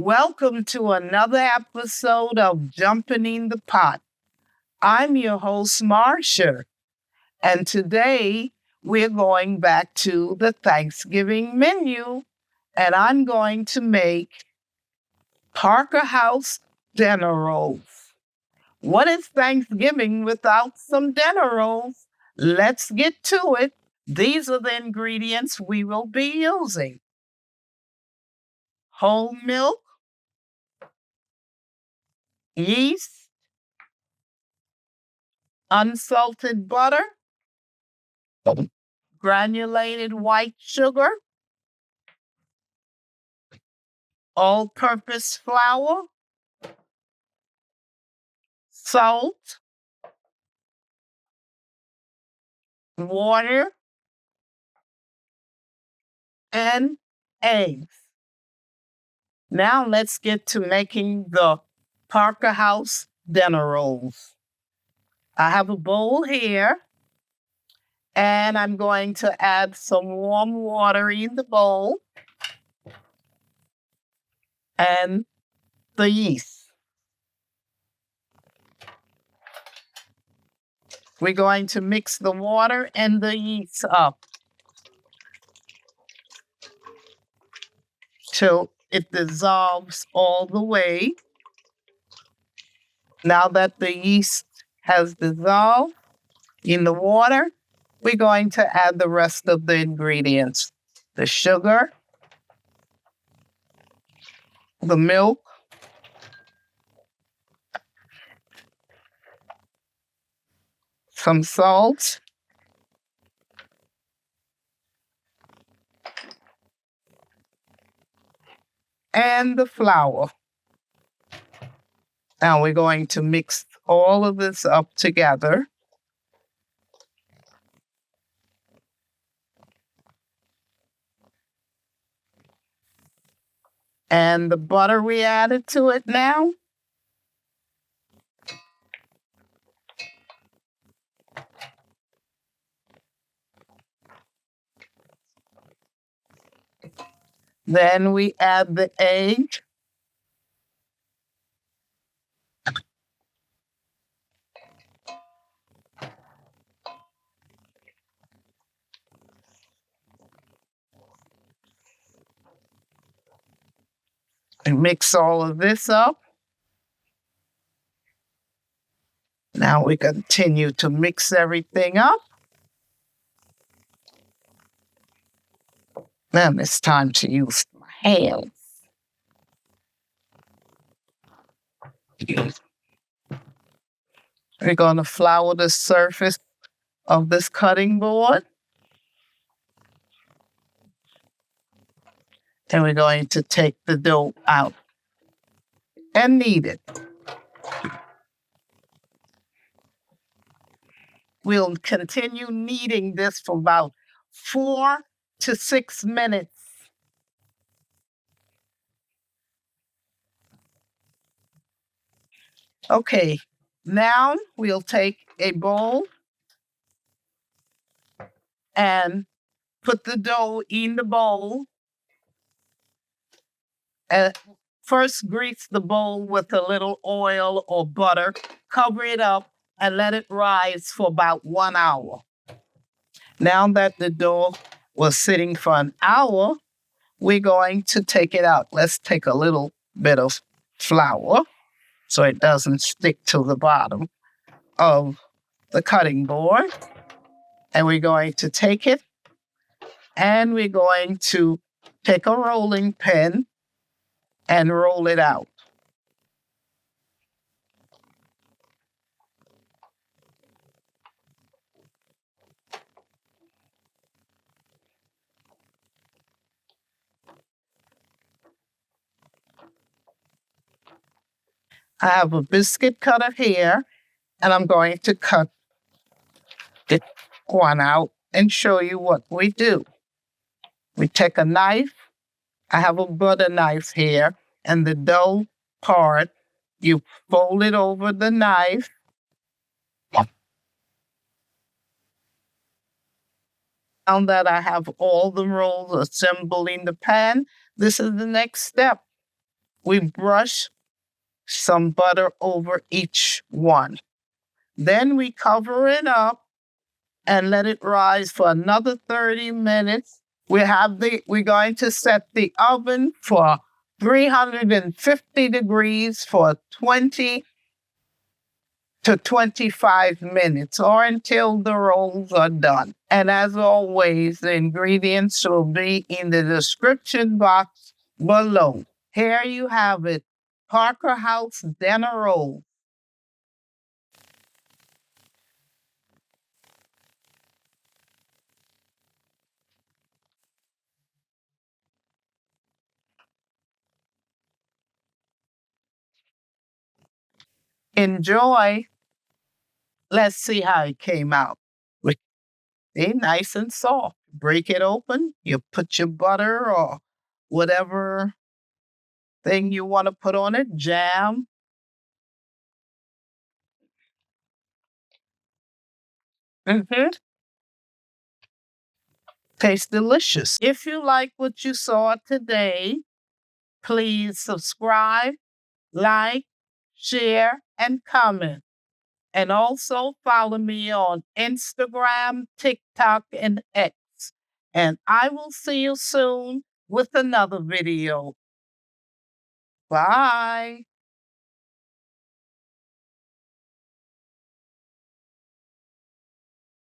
Welcome to another episode of Jumpin In The Pot. I'm your host, Marcia, and today we're going back to the Thanksgiving menu, and I'm going to make Parker House dinner rolls. What is Thanksgiving without some dinner rolls? Let's get to it. These are the ingredients we will be using: whole milk, yeast, unsalted butter, granulated white sugar, all-purpose flour, salt, water, and eggs. Now let's get to making the Parker House dinner rolls. I have a bowl here, and I'm going to add some warm water in the bowl and the yeast. We're going to mix the water and the yeast up till it dissolves all the way. Now that the yeast has dissolved in the water, we're going to add the rest of the ingredients: the sugar, the milk, some salt, and the flour. Now we're going to mix all of this up together. And the butter we added to it now. Then we add the egg. And mix all of this up. Now we continue to mix everything up. Then it's time to use my hands. We're going to flour the surface of this cutting board. And we're going to take the dough out and knead it. We'll continue kneading this for about 4 to 6 minutes. Okay, now we'll take a bowl and put the dough in the bowl. And first grease the bowl with a little oil or butter, cover it up, and let it rise for about 1 hour. Now that the dough was sitting for an hour, we're going to take it out. Let's take a little bit of flour so it doesn't stick to the bottom of the cutting board. And we're going to take it and we're going to take a rolling pin and roll it out. I have a biscuit cutter here, and I'm going to cut this one out and show you what we do. We take a knife. I have a butter knife here, and the dough part, you fold it over the knife. Now that I have all the rolls assembled in the pan, this is the next step. We brush some butter over each one. Then we cover it up and let it rise for another 30 minutes. We're going to set the oven for 350 degrees for 20 to 25 minutes or until the rolls are done. And as always, the ingredients will be in the description box below. Here you have it, Parker House dinner roll. Enjoy. Let's see how it came out. See, nice and soft. Break it open. You put your butter or whatever thing you want to put on it, jam. Mm-hmm. Tastes delicious. If you like what you saw today, please subscribe, like, share, and comment. And also follow me on Instagram, TikTok, and X. And I will see you soon with another video. Bye.